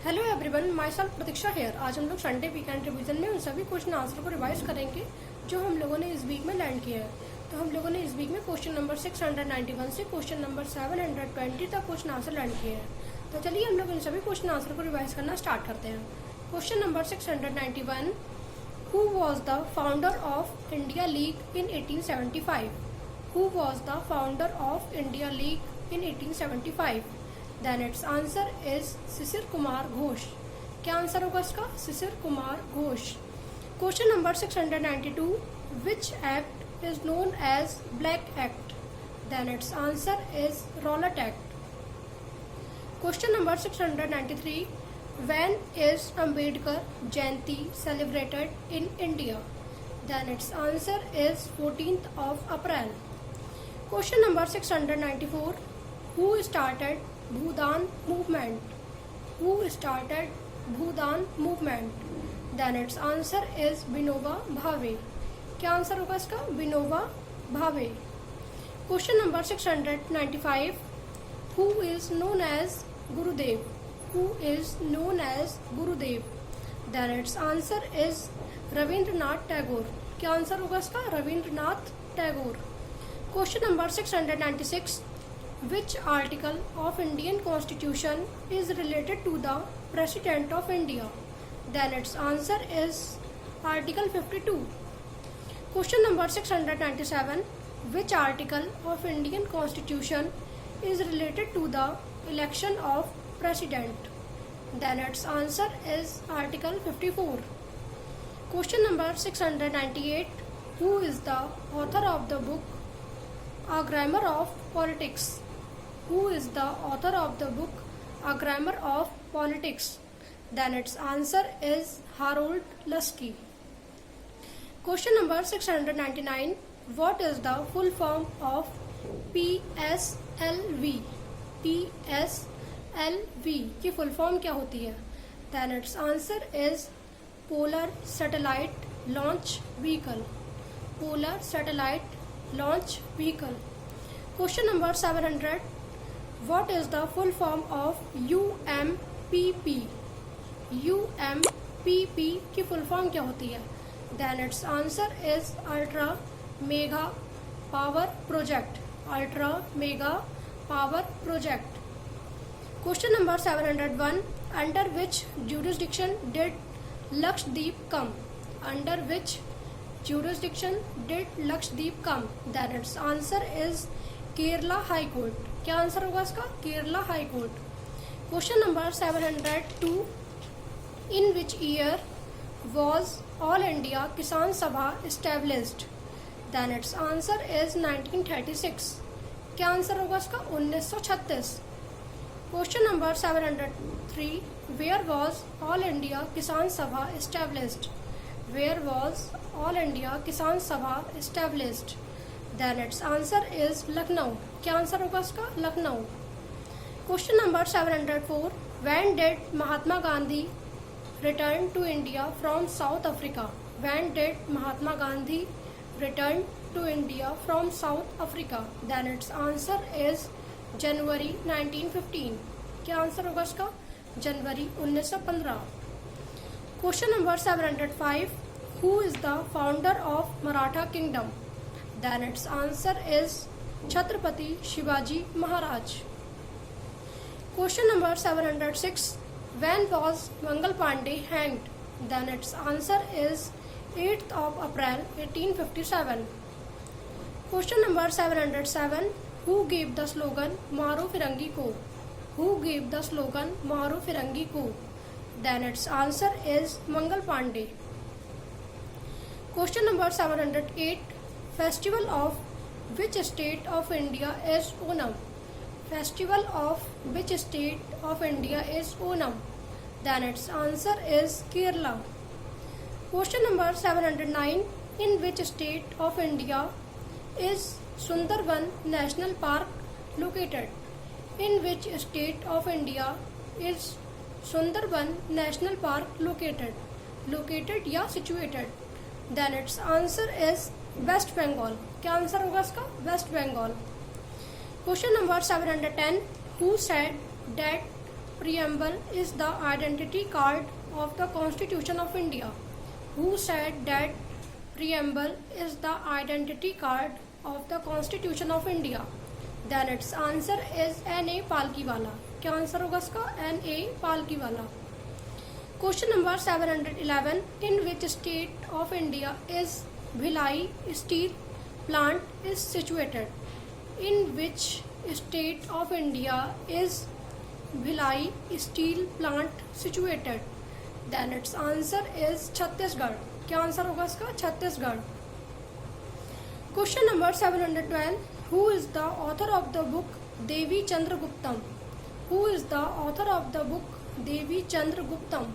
Hello everyone, myself Pratiksha here. आज हम लोग संडे वीकेंड रिवीजन में उन सभी क्वेश्चन आंसर को रिवाइज करेंगे जो हम लोगों ने इस वीक में लर्न किया है। तो हम लोगों ने इस वीक में क्वेश्चन नंबर 691 से क्वेश्चन नंबर 720 तक क्वेश्चन आंसर लर्न किए हैं। तो चलिए हम लोग इन सभी क्वेश्चन आंसर को रिवाइज करना स्टार्ट करते हैं। Question number 691, who was the founder of India league in 1875? Who was the founder of India league in 1875? Then its answer is Shishir Kumar Ghosh. क्या आंसर होगा इसका? Shishir Kumar Ghosh. Question number 692, which act is known as black act? Then its answer is Rowlatt Act. Question number 693, when is Ambedkar Jayanti celebrated in India? Then its answer is 14th of April. Question number 694, who started Bhudan movement? Who started Bhudan movement? Then its answer is Vinoba Bhave. क्या answer होगा इसका? Vinoba Bhave. Question number 695, who is known as Gurudev? Who is known as Gurudev? Then its answer is Rabindranath Tagore. क्या answer होगा इसका? Rabindranath Tagore. Question number 696, which article of Indian Constitution is related to the President of India? Then its answer is Article 52. Question number 697, which article of Indian Constitution is related to the election of President? Then its answer is Article 54. Question number 698, who is the author of the book A Grammar of Politics? Who is the author of the book A Grammar of Politics? Then its answer is Harold Lasky. Question number 699, what is the full form of PSLV? PSLV की full form क्या होती है? Then its answer is Polar Satellite Launch Vehicle. Polar Satellite Launch Vehicle. Question number 700, what is the full form of UMPP? UMPP की full form क्या होती है? Then its answer is Ultra Mega Power Project. Ultra Mega Power Project. Question number 701, under which jurisdiction did Lakshadweep come? Under which jurisdiction did Lakshadweep come? Then its answer is Kerala High Court. क्या answer होगा इसका? Kerala high court. Question number 702, in which year was all India Kisan Sabha established? Then its answer is 1936। क्या answer होगा इसका? 1936। Question number 703, where was all India Kisan Sabha established? Where was all India Kisan Sabha established? Then its answer is Lucknow. क्या answer होगा इसका? Lucknow. Question number 704, when did Mahatma Gandhi return to India from South Africa? When did Mahatma Gandhi return to India from South Africa? Then its answer is January 1915। क्या answer होगा इसका? जनवरी 1915। Question number 705, who is the founder of Maratha Kingdom? Then its answer is Chhatrapati Shivaji Maharaj. Question number 706, when was Mangal Pandey hanged? Then its answer is 8th of April 1857। Question number 707, who gave the slogan मारो फिरंगी को? Who gave the slogan मारो फिरंगी को? Then its answer is Mangal Pandey. Question number 708, festival of which state of India is Onam? Festival of which state of India is Onam? Then its answer is Kerala. Question number 709, in which state of India is Sundarban national park located? In which state of India is Sundarban national park located? Located या situated? Then its answer is West Bengal. क्या answer होगा इसका? West Bengal. Question number 710, who said that preamble is the identity card of the Constitution of India? Who said that preamble is the identity card of the Constitution of India? Then its answer is N.A. Palkiwala. क्या answer होगा इसका? N.A. Palkiwala. Question number 711. In which state of India is Bhilai steel plant is situated? In which state of India is Bhilai steel plant situated? Then its answer is Chhattisgarh. क्या answer होगा इसका? Chhattisgarh. Question number 712. Who is the author of the book Devi Chandraguptam? Who is the author of the book Devi Chandraguptam?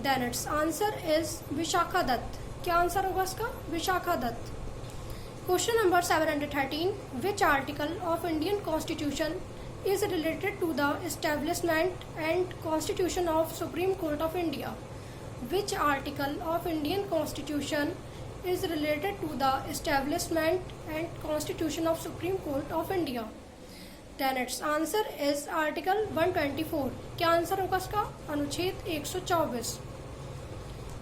Then its answer is Vishakha Dutt. क्या answer होगा इसका? Vishakha Dutt. Question number 713. Which article of Indian Constitution is related to the establishment and Constitution of Supreme Court of India? Which article of Indian Constitution is related to the establishment and Constitution of Supreme Court of India? Then its answer is Article 124. क्या answer होगा इसका? अनुच्छेद 124.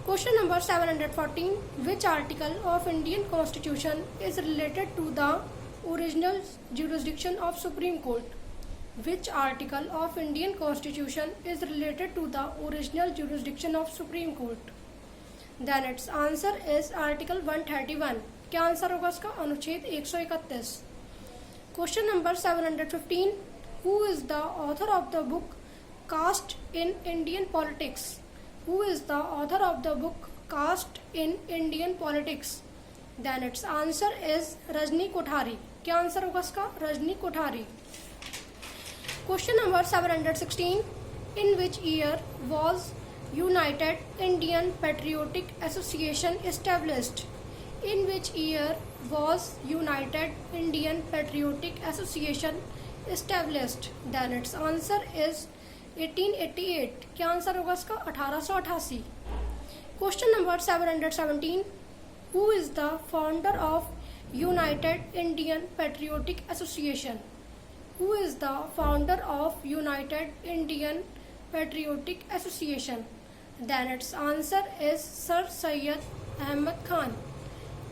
Question number 714. Which article of Indian Constitution is related to the original jurisdiction of Supreme Court? Which article of Indian Constitution is related to the original jurisdiction of Supreme Court? Then its answer is Article 131. क्या answer होगा इसका? अनुच्छेद 131. Question number 715. Who is the author of the book Caste in Indian Politics? Who is the author of the book Caste in Indian Politics? Then its answer is Rajni Kothari. क्या answer होगा इसका? Rajni Kothari. Question number 716. In which year was United Indian Patriotic Association established? In which year was United Indian Patriotic Association established? Then its answer is 1888. क्या answer होगा इसका? 1888. Question number 717. Who is the founder of United Indian Patriotic Association? Who is the founder of United Indian Patriotic Association? Then its answer is Sir Syed Ahmad Khan.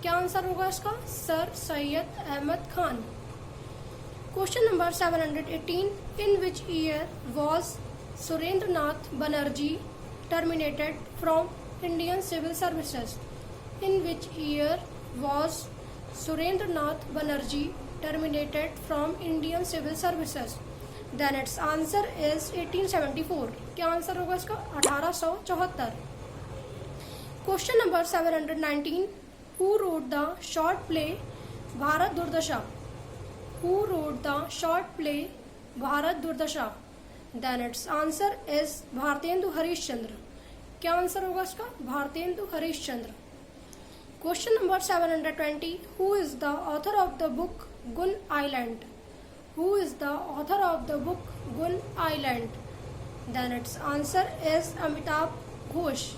क्या answer होगा इसका? Sir Syed Ahmad Khan. Question number 718. In which year was Surendranath Banerjee terminated from Indian Civil Services? In which year was Surendranath Banerjee terminated from Indian Civil Services? Then its answer is 1874. क्या answer होगा इसका? 1874. Question number 719. Who wrote the short play Bharat Durdasha? Who wrote the short play Bharat Durdasha? Then its answer is Bhartendu Harishchandra. क्या answer होगा इसका? Bhartendu Harishchandra. Question number 720. Who is the author of the book Gun Island? Who is the author of the book Gun Island? Then its answer is Amitabh Ghosh.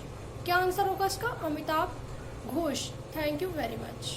क्या answer होगा इसका? Amitabh Ghosh. Thank you very much.